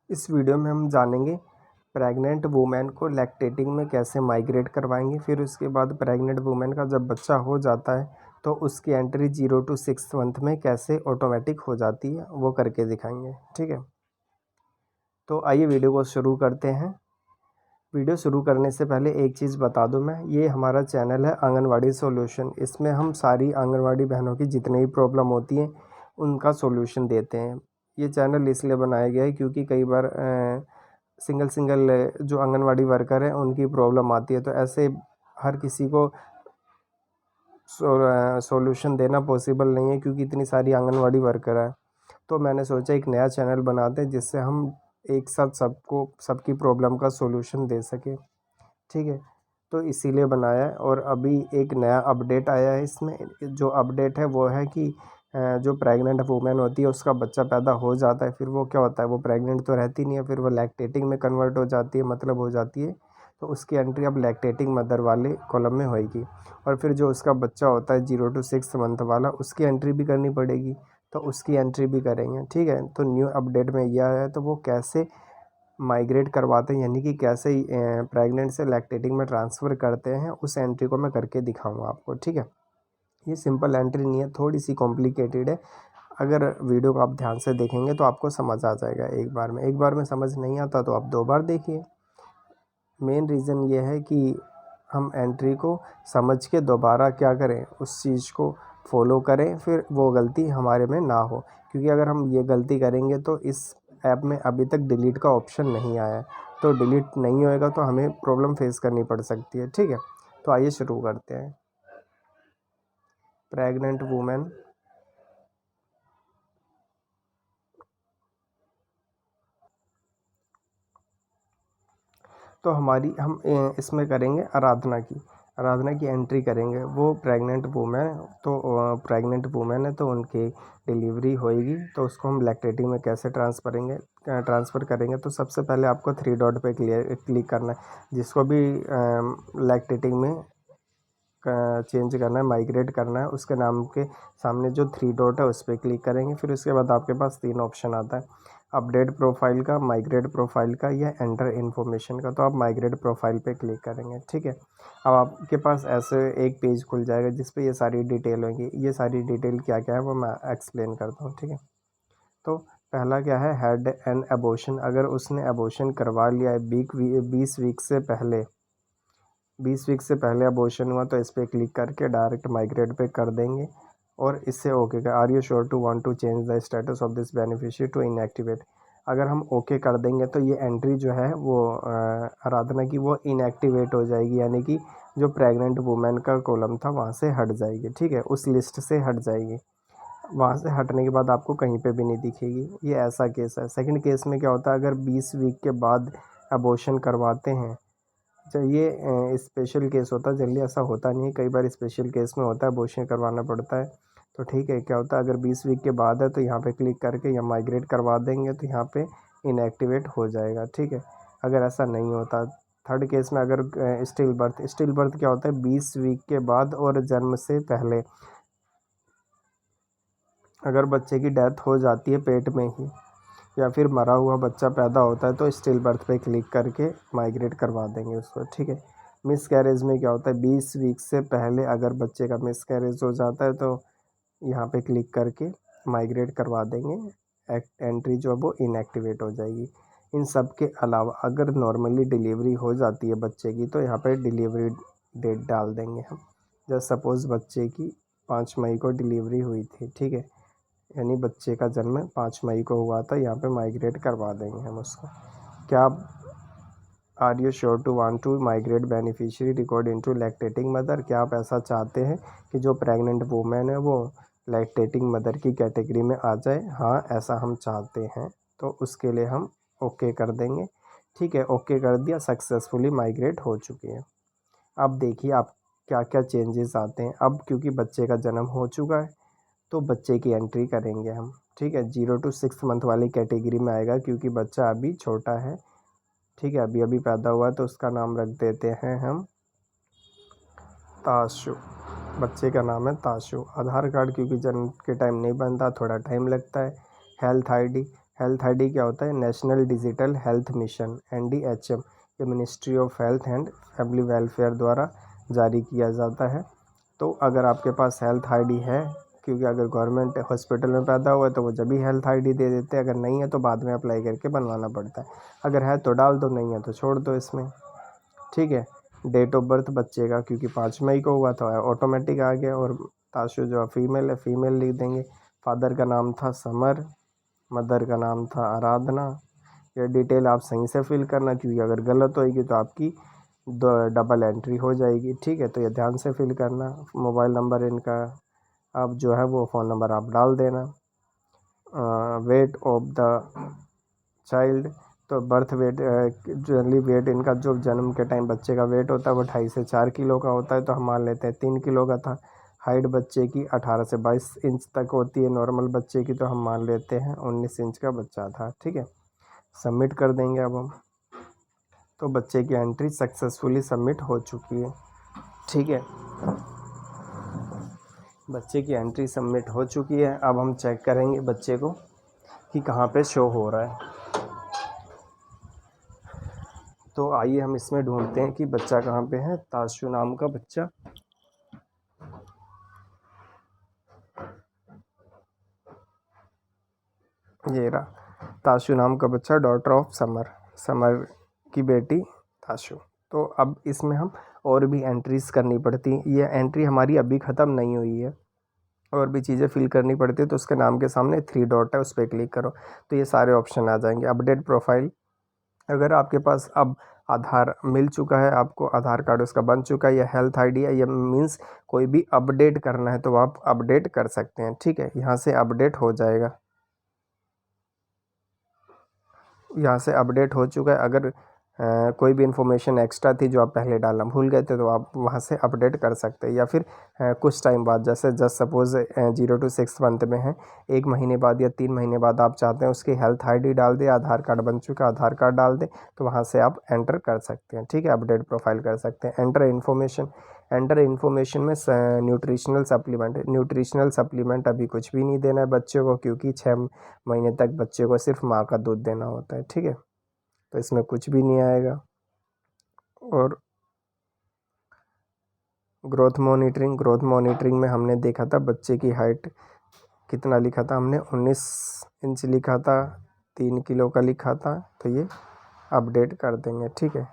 इस वीडियो में हम जानेंगे प्रेग्नेंट वुमेन को लैक्टेटिंग में कैसे माइग्रेट करवाएंगे। फिर उसके बाद प्रेग्नेंट वुमेन का जब बच्चा हो जाता है तो उसकी एंट्री 0 to 6 मंथ में कैसे ऑटोमेटिक हो जाती है वो करके दिखाएंगे। ठीक है, तो आइए वीडियो को शुरू करते हैं। वीडियो शुरू करने से पहले एक चीज़ बता दूं मैं, ये हमारा चैनल है आंगनवाड़ी सॉल्यूशन। इसमें हम सारी आंगनवाड़ी बहनों की जितनी भी प्रॉब्लम होती हैं उनका सॉल्यूशन देते हैं। ये चैनल इसलिए बनाया गया है क्योंकि कई बार सिंगल जो आंगनवाड़ी वर्कर हैं उनकी प्रॉब्लम आती है, तो ऐसे हर किसी को सॉल्यूशन देना पॉसिबल नहीं है क्योंकि इतनी सारी आंगनवाड़ी वर्कर है। तो मैंने सोचा एक नया चैनल बनाते हैं जिससे हम एक साथ सबकी प्रॉब्लम का सॉल्यूशन दे सके। ठीक है, तो इसीलिए बनाया है। और अभी एक नया अपडेट आया है। इसमें जो अपडेट है वो है कि जो प्रेग्नेंट वुमेन होती है उसका बच्चा पैदा हो जाता है, फिर वो क्या होता है, वो प्रेग्नेंट तो रहती नहीं है, फिर वो लैक्टेटिंग में कन्वर्ट हो जाती है, मतलब हो जाती है। तो उसकी एंट्री अब लैक्टेटिंग मदर वाले कॉलम में होएगी। और फिर जो उसका बच्चा होता है 0 to 6 मंथ वाला, उसकी एंट्री भी करनी पड़ेगी, तो उसकी एंट्री भी करेंगे। ठीक है, तो न्यू अपडेट में यह आया है, तो वो कैसे माइग्रेट करवाते हैं यानी कि कैसे प्रेग्नेंट से लैक्टेटिंग में ट्रांसफ़र करते हैं, उस एंट्री को मैं करके दिखाऊंगा आपको। ठीक है, ये सिंपल एंट्री नहीं है, थोड़ी सी कॉम्प्लिकेटेड है। अगर वीडियो को आप ध्यान से देखेंगे तो आपको समझ आ जाएगा एक बार में समझ नहीं आता तो आप 2 बार देखिए। मेन रीज़न ये है कि हम एंट्री को समझ के दोबारा क्या करें, उस चीज़ को फॉलो करें, फिर वो गलती हमारे में ना हो। क्योंकि अगर हम ये गलती करेंगे तो इस ऐप में अभी तक डिलीट का ऑप्शन नहीं आया है, तो डिलीट नहीं होएगा तो हमें प्रॉब्लम फेस करनी पड़ सकती है। ठीक है, तो आइए शुरू करते हैं। प्रेग्नेंट वुमेन, तो हम इसमें करेंगे आराधना की एंट्री करेंगे। वो प्रेग्नेंट वूमेन, तो प्रेग्नेंट वूमेन है तो उनकी डिलीवरी होएगी, तो उसको हम लैक्टेटिंग में कैसे ट्रांसफ़र करेंगे। तो सबसे पहले आपको 3 डॉट पे क्लिक करना है। जिसको भी लैक्टेटिंग में चेंज करना है, माइग्रेट करना है, उसके नाम के सामने जो 3 डॉट है उस पर क्लिक करेंगे। फिर उसके बाद आपके पास 3 ऑप्शन आता है, अपडेट प्रोफाइल का, माइग्रेट प्रोफाइल का या एंटर इन्फॉर्मेशन का। तो आप माइग्रेट प्रोफाइल पे क्लिक करेंगे। ठीक है, अब आपके पास ऐसे एक पेज खुल जाएगा जिस पे ये सारी डिटेल होंगी। ये सारी डिटेल क्या क्या है वो मैं एक्सप्लेन करता हूँ। ठीक है, तो पहला क्या है, हैड एन एबॉर्शन। अगर उसने एबॉर्शन करवा लिया है 20 वीक से पहले, 20 वीक से पहले अबॉर्शन हुआ, तो इस पर क्लिक करके डायरेक्ट माइग्रेट पे कर देंगे। और इससे ओके का, are you sure to want to change the status of this beneficiary to inactivate. अगर हम ओके कर देंगे तो ये एंट्री जो है वो आराधना की वो इनएक्टिवेट हो जाएगी, यानी कि जो प्रेग्नेंट वुमेन का कॉलम था वहाँ से हट जाएगी। ठीक है, उस लिस्ट से हट जाएगी। वहाँ से हटने के बाद आपको कहीं पे भी नहीं दिखेगी। ये ऐसा केस है। सेकंड केस में क्या होता है, अगर 20 वीक के बाद अबॉर्शन करवाते हैं, अच्छा ये स्पेशल केस होता है, जल्दी ऐसा होता नहीं है, कई बार स्पेशल केस में होता है, अबॉर्शन करवाना पड़ता है। तो ठीक है, क्या होता है, अगर 20 वीक के बाद है तो यहाँ पे क्लिक करके या माइग्रेट करवा देंगे तो यहाँ पे इनएक्टिवेट हो जाएगा। ठीक है, अगर ऐसा नहीं होता, थर्ड केस में अगर स्टिल बर्थ क्या होता है, 20 वीक के बाद और जन्म से पहले अगर बच्चे की डेथ हो जाती है पेट में ही, या फिर मरा हुआ बच्चा पैदा होता है, तो स्टिल बर्थ पे क्लिक करके माइग्रेट करवा देंगे उसको। ठीक है, मिस कैरेज में क्या होता है, 20 वीक से पहले अगर बच्चे का मिस कैरेज हो जाता है तो यहाँ पे क्लिक करके माइग्रेट करवा देंगे, एंट्री जो है वो इनएक्टिवेट हो जाएगी। इन सब के अलावा अगर नॉर्मली डिलीवरी हो जाती है बच्चे की, तो यहाँ पे डिलीवरी डेट डाल देंगे हम। जैसे सपोज़ बच्चे की 5 मई को डिलीवरी हुई थी। ठीक है, यानी बच्चे का जन्म 5 मई को हुआ था, यहाँ पे माइग्रेट करवा देंगे हम उसको। क्या are you sure to want to migrate beneficiary record into lactating mother. क्या आप ऐसा चाहते हैं कि जो प्रेग्नेंट वुमेन है वो लैक्टेटिंग मदर की कैटेगरी में आ जाए। हाँ, ऐसा हम चाहते हैं, तो उसके लिए हम ओके कर देंगे। ठीक है, ओके कर दिया, सक्सेसफुली माइग्रेट हो चुकी है। अब देखिए आप क्या क्या चेंजेस आते हैं। अब क्योंकि बच्चे का जन्म हो चुका है तो बच्चे की एंट्री करेंगे हम। ठीक है, 0 to 6 मंथ वाली कैटेगरी में आएगा क्योंकि बच्चा अभी छोटा है। ठीक है, अभी अभी पैदा हुआ है, तो उसका नाम रख देते हैं हम ताशु। बच्चे का नाम है ताशु। आधार कार्ड क्योंकि जन्म के टाइम नहीं बनता, थोड़ा टाइम लगता है। हेल्थ आईडी, हेल्थ आईडी क्या होता है? National digital health mission NDHM, ये ministry of health and family welfare द्वारा जारी किया जाता है। तो अगर आपके पास हेल्थ आईडी है, क्योंकि अगर गवर्नमेंट हॉस्पिटल में पैदा हुआ है तो वो जब भी हेल्थ आईडी दे देते हैं, अगर नहीं है तो बाद में अप्लाई करके बनवाना पड़ता है। अगर है तो डाल दो, नहीं है तो छोड़ दो इसमें, ठीक है। डेट ऑफ बर्थ बच्चे का, क्योंकि 5 मई को हुआ था, ऑटोमेटिक आ गया। और ताशु जो फीमेल है, फीमेल लिख देंगे। फादर का नाम था समर, मदर का नाम था आराधना। ये डिटेल आप सही से फिल करना, क्योंकि अगर गलत होएगी तो आपकी डबल एंट्री हो जाएगी, ठीक है। तो ये ध्यान से फिल करना। मोबाइल नंबर इनका अब जो है वो फ़ोन नंबर आप डाल देना। वेट ऑफ द चाइल्ड, तो बर्थ वेट, जनरली वेट इनका जो जन्म के टाइम बच्चे का वेट होता है वो 2.5 से 4 किलो का होता है, तो हम मान लेते हैं 3 किलो का था। हाइट बच्चे की 18 से 22 इंच तक होती है नॉर्मल बच्चे की, तो हम मान लेते हैं 19 इंच का बच्चा था, ठीक है। सबमिट कर देंगे अब हम। तो बच्चे की एंट्री सक्सेसफुली सबमिट हो चुकी है, ठीक है। बच्चे की एंट्री सबमिट हो चुकी है। अब हम चेक करेंगे बच्चे को कि कहाँ पे शो हो रहा है। तो आइए हम इसमें ढूंढते हैं कि बच्चा कहाँ पे है। ताशु नाम का बच्चा, ये रहा ताशु नाम का बच्चा, डॉटर ऑफ समर, समर की बेटी ताशु। तो अब इसमें हम और भी एंट्रीज करनी पड़ती हैं। ये एंट्री हमारी अभी ख़त्म नहीं हुई है, और भी चीज़ें फिल करनी पड़ती है। तो उसके नाम के सामने 3 डॉट है, उस पर क्लिक करो तो ये सारे ऑप्शन आ जाएंगे। अपडेट प्रोफाइल, अगर आपके पास अब आधार मिल चुका है, आपको आधार कार्ड उसका बन चुका है, या हेल्थ आईडी है, या मीन्स कोई भी अपडेट करना है तो आप अपडेट कर सकते हैं, ठीक है। यहाँ से अपडेट हो जाएगा, यहाँ से अपडेट हो चुका है। अगर कोई भी इन्फॉर्मेशन एक्स्ट्रा थी जो आप पहले डालना भूल गए थे, तो आप वहाँ से अपडेट कर सकते हैं। या फिर कुछ टाइम बाद, जैसे जस्ट सपोज 0 to 6 मंथ में है, 1 महीने बाद या 3 महीने बाद आप चाहते हैं उसकी हेल्थ आईडी डाल दे, आधार कार्ड बन चुका आधार कार्ड डाल दे, तो वहाँ से आप एंटर कर सकते हैं, ठीक है। अपडेट प्रोफाइल कर सकते हैं। एंटर इन्फॉर्मेशन, एंटर इन्फॉर्मेशन में न्यूट्रिशनल सप्लीमेंट, न्यूट्रिशनल सप्लीमेंट अभी कुछ भी नहीं देना है बच्चे को, क्योंकि 6 महीने तक बच्चे को सिर्फ माँ का दूध देना होता है, ठीक है। तो इसमें कुछ भी नहीं आएगा। और ग्रोथ मॉनिटरिंग, ग्रोथ मॉनिटरिंग में हमने देखा था बच्चे की हाइट कितना लिखा था, हमने 19 इंच लिखा था, 3 किलो का लिखा था, तो ये अपडेट कर देंगे, ठीक है।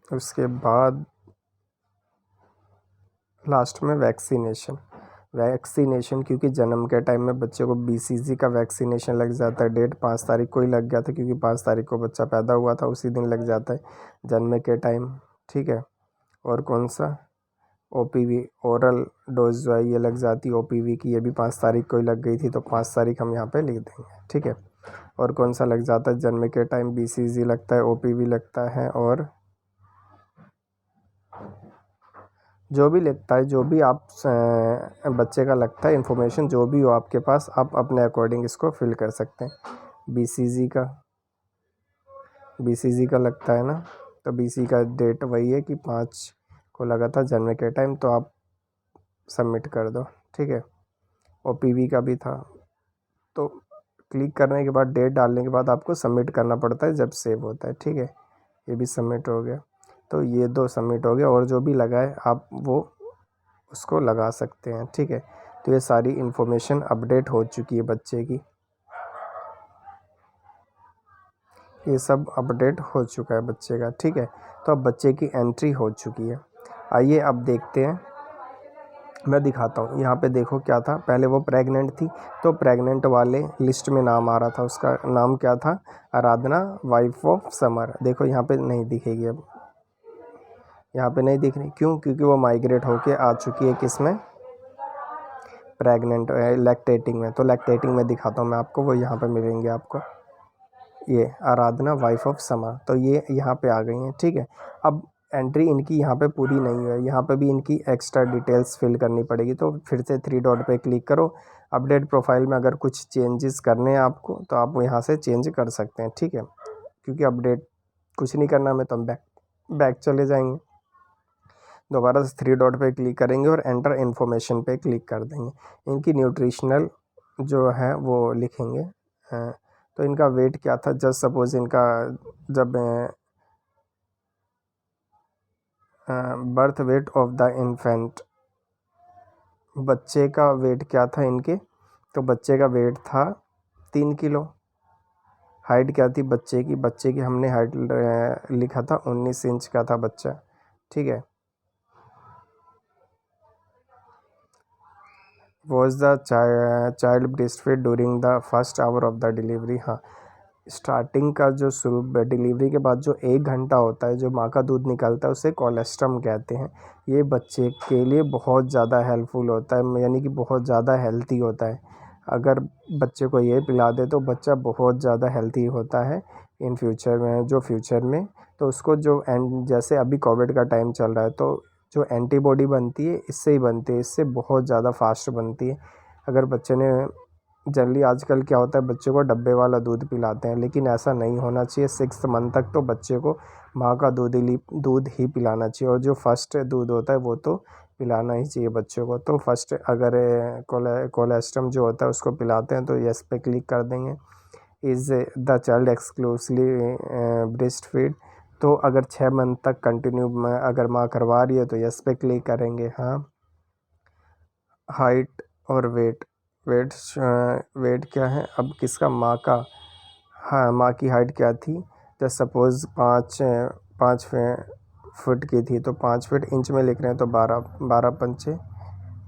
उसके बाद लास्ट में वैक्सीनेशन, वैक्सीनेशन क्योंकि जन्म के टाइम में बच्चे को BCG का वैक्सीनेशन लग जाता है। डेट 5 तारीख को ही लग गया था, क्योंकि 5 तारीख को बच्चा पैदा हुआ था, उसी दिन लग जाता है जन्म के टाइम, ठीक है। और कौन सा OPV, ओरल डोज जो है ये लग जाती है OPV की, ये भी 5 तारीख को ही लग गई थी, तो 5 तारीख हम यहाँ पे लिख देंगे, ठीक है। और कौन सा लग जाता है जन्म के टाइम? BCG लगता है, OPV लगता है, और जो भी लगता है, जो भी आप बच्चे का लगता है इन्फॉर्मेशन, जो भी हो आपके पास, आप अपने अकॉर्डिंग इसको फिल कर सकते हैं। BCG का लगता है ना, तो BC का डेट वही है कि 5 को लगा था जन्म के टाइम, तो आप सबमिट कर दो, ठीक है। OPV का भी था, तो क्लिक करने के बाद, डेट डालने के बाद आपको सबमिट करना पड़ता है जब सेव होता है, ठीक है। ये भी सबमिट हो गया, तो ये 2 सबमिट हो गया। और जो भी लगा है आप वो उसको लगा सकते हैं, ठीक है। तो ये सारी इन्फॉर्मेशन अपडेट हो चुकी है बच्चे की, ये सब अपडेट हो चुका है बच्चे का, ठीक है। तो अब बच्चे की एंट्री हो चुकी है। आइए अब देखते हैं, मैं दिखाता हूँ। यहाँ पे देखो क्या था, पहले वो प्रेग्नेंट थी, तो प्रेग्नेंट वाले लिस्ट में नाम आ रहा था, उसका नाम क्या था? आराधना, वाइफ ऑफ समर। देखो यहाँ पे नहीं दिखेगी, अब यहाँ पे नहीं दिख रही, क्यों? क्योंकि वो माइग्रेट होके आ चुकी है किस में? प्रेग्नेंट, लैक्टेटिंग में। तो लैक्टेटिंग में दिखाता हूँ मैं आपको, वो यहाँ पे मिलेंगे आपको, ये आराधना वाइफ ऑफ समर, तो ये यहाँ पे आ गई हैं, ठीक है। अब एंट्री इनकी यहाँ पे पूरी नहीं है, यहाँ पे भी इनकी एक्स्ट्रा डिटेल्स फिल करनी पड़ेगी। तो फिर से 3 डॉट पे क्लिक करो। अपडेट प्रोफाइल में अगर कुछ चेंजेस करने हैं आपको, तो आप यहाँ से चेंज कर सकते हैं, ठीक है। क्योंकि अपडेट कुछ नहीं करना हमें, तो हम बैक चले जाएंगे। दोबारा से 3 डॉट पे क्लिक करेंगे और एंटर इन्फॉर्मेशन पे क्लिक कर देंगे। इनकी न्यूट्रिशनल जो है वो लिखेंगे। तो इनका वेट क्या था, जस्ट सपोज इनका जब birth weight of the infant, बच्चे का वेट क्या था इनके, तो बच्चे का वेट था 3 किलो। हाइट क्या थी बच्चे की हमने हाइट लिखा था 19 इंच का था बच्चा, ठीक है। Was the child breast feed during the first hour of the delivery. हाँ, स्टार्टिंग का जो शुरू डिलीवरी के बाद जो 1 घंटा होता है जो माँ का दूध निकलता है उसे कोलेस्ट्रम कहते हैं। ये बच्चे के लिए बहुत ज़्यादा हेल्पफुल होता है, यानी कि बहुत ज़्यादा हेल्थी होता है। अगर बच्चे को ये पिला दे तो बच्चा बहुत ज़्यादा हेल्थी होता है इन फ्यूचर में। तो उसको जो जैसे अभी कोविड का टाइम चल रहा है तो जो एंटीबॉडी बनती है इससे ही बनती है, इससे बहुत ज़्यादा फास्ट बनती है। अगर बच्चे ने जनरली आजकल क्या होता है बच्चे को डब्बे वाला दूध पिलाते हैं, लेकिन ऐसा नहीं होना चाहिए। 6 मंथ तक तो बच्चे को माँ का दूध ही पिलाना चाहिए, और जो फर्स्ट दूध होता है वो तो पिलाना ही चाहिए बच्चों को। तो फर्स्ट अगर कोलेस्ट्रम जो होता है उसको पिलाते हैं तो यस पे क्लिक कर देंगे। Is the child exclusively breast feed, तो अगर 6 मंथ तक कंटिन्यू अगर माँ करवा रही है तो यस पे क्लिक करेंगे। हाँ, हाइट और वेट क्या है अब किसका, माँ का। हाँ, माँ की हाइट क्या थी, जैसे सपोज़ 5 फुट की थी तो 5 फीट इंच में लिख रहे हैं तो 12 पंचे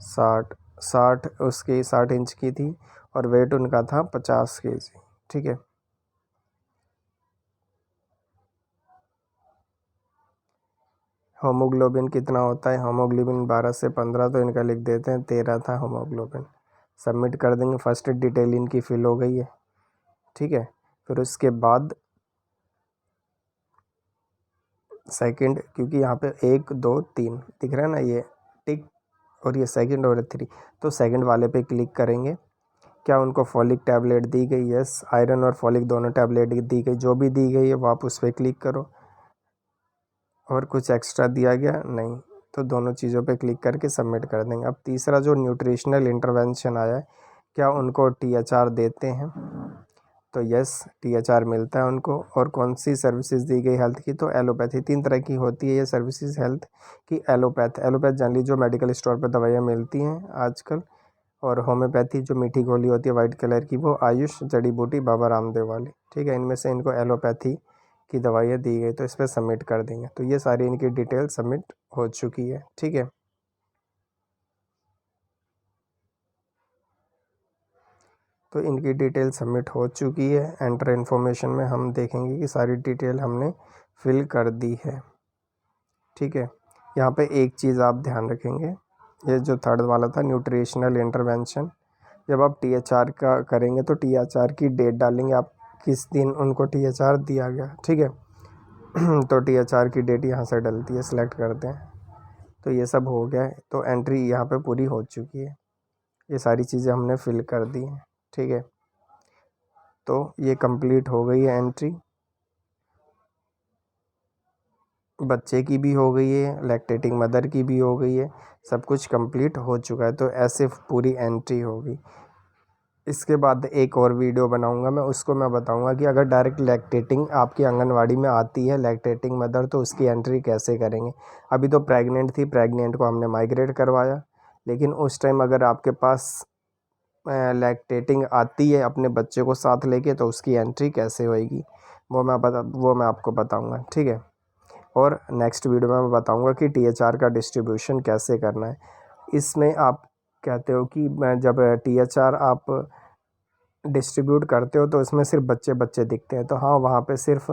60, 60 उसकी 60 इंच की थी, और वेट उनका था 50 kg, ठीक है। होमोग्लोबिन कितना होता है, होमोग्लोबिन 12 से 15, तो इनका लिख देते हैं 13 था होमोग्लोबिन। सबमिट कर देंगे। फर्स्ट डिटेल इनकी फिल हो गई है, ठीक है। फिर उसके बाद सेकंड, क्योंकि यहाँ पे 1 2 3 दिख रहा है ना ये टिक, और ये सेकंड और 3, तो सेकंड वाले पे क्लिक करेंगे। क्या उनको फॉलिक टैबलेट दी गई, यस। आयरन और फॉलिक दोनों टैबलेट दी गई, जो भी दी गई है वो आप उस पर क्लिक करो। और कुछ एक्स्ट्रा दिया गया नहीं, तो दोनों चीज़ों पे क्लिक करके सबमिट कर देंगे। अब तीसरा जो न्यूट्रिशनल इंटरवेंशन आया है, क्या उनको THR देते हैं, तो यस THR मिलता है उनको। और कौन सी सर्विसेज दी गई हेल्थ की, तो एलोपैथी। 3 तरह की होती है ये सर्विसेज हेल्थ की। एलोपैथ जनरली जो मेडिकल स्टोर पर दवाइयाँ मिलती हैं आजकल, और होम्योपैथी जो मीठी गोली होती है वाइट कलर की, वो आयुष जड़ी बूटी बाबा रामदेव वाली, ठीक है। इनमें से इनको एलोपैथी की दवाइयाँ दी गई, तो इस पर सबमिट कर देंगे। तो ये सारी इनकी डिटेल सबमिट हो चुकी है, ठीक है। तो इनकी डिटेल सबमिट हो चुकी है। एंटर इन्फॉर्मेशन में हम देखेंगे कि सारी डिटेल हमने फिल कर दी है, ठीक है। यहाँ पे एक चीज़ आप ध्यान रखेंगे, ये जो थर्ड वाला था न्यूट्रिशनल इंटरवेंशन, जब आप THR का करेंगे तो THR की डेट डालेंगे आप, किस दिन उनको THR दिया गया, ठीक है। तो THR की डेट यहाँ से डलती है, सिलेक्ट करते हैं। तो ये सब हो गया है, तो एंट्री यहाँ पे पूरी हो चुकी है। ये सारी चीज़ें हमने फिल कर दी हैं, ठीक है। तो ये कंप्लीट हो गई है एंट्री, बच्चे की भी हो गई है, लैक्टेटिंग मदर की भी हो गई है, सब कुछ कंप्लीट हो चुका है। तो ऐसे पूरी एंट्री होगी। इसके बाद एक और वीडियो बनाऊंगा मैं, उसको मैं बताऊंगा कि अगर डायरेक्ट लैक्टेटिंग आपकी आंगनवाड़ी में आती है लैक्टेटिंग मदर, तो उसकी एंट्री कैसे करेंगे। अभी तो प्रेग्नेंट थी, प्रेग्नेंट को हमने माइग्रेट करवाया, लेकिन उस टाइम अगर आपके पास लैक्टेटिंग आती है अपने बच्चे को साथ लेके, तो उसकी एंट्री कैसे होएगी वो मैं आपको बताऊँगा, ठीक है। और नेक्स्ट वीडियो में मैं बताऊँगा कि THR का डिस्ट्रीब्यूशन कैसे करना है। इसमें आप कहते हो कि मैं जब THR आप डिस्ट्रीब्यूट करते हो तो इसमें सिर्फ बच्चे बच्चे दिखते हैं, तो हाँ वहाँ पे सिर्फ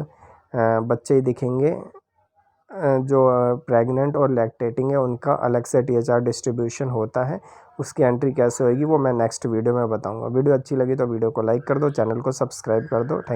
बच्चे ही दिखेंगे। जो प्रेग्नेंट और लैक्टेटिंग है उनका अलग से THR डिस्ट्रीब्यूशन होता है। उसकी एंट्री कैसे होगी वो मैं नेक्स्ट वीडियो में बताऊंगा। वीडियो अच्छी लगी तो वीडियो को लाइक कर दो, चैनल को सब्सक्राइब कर दो। थैंक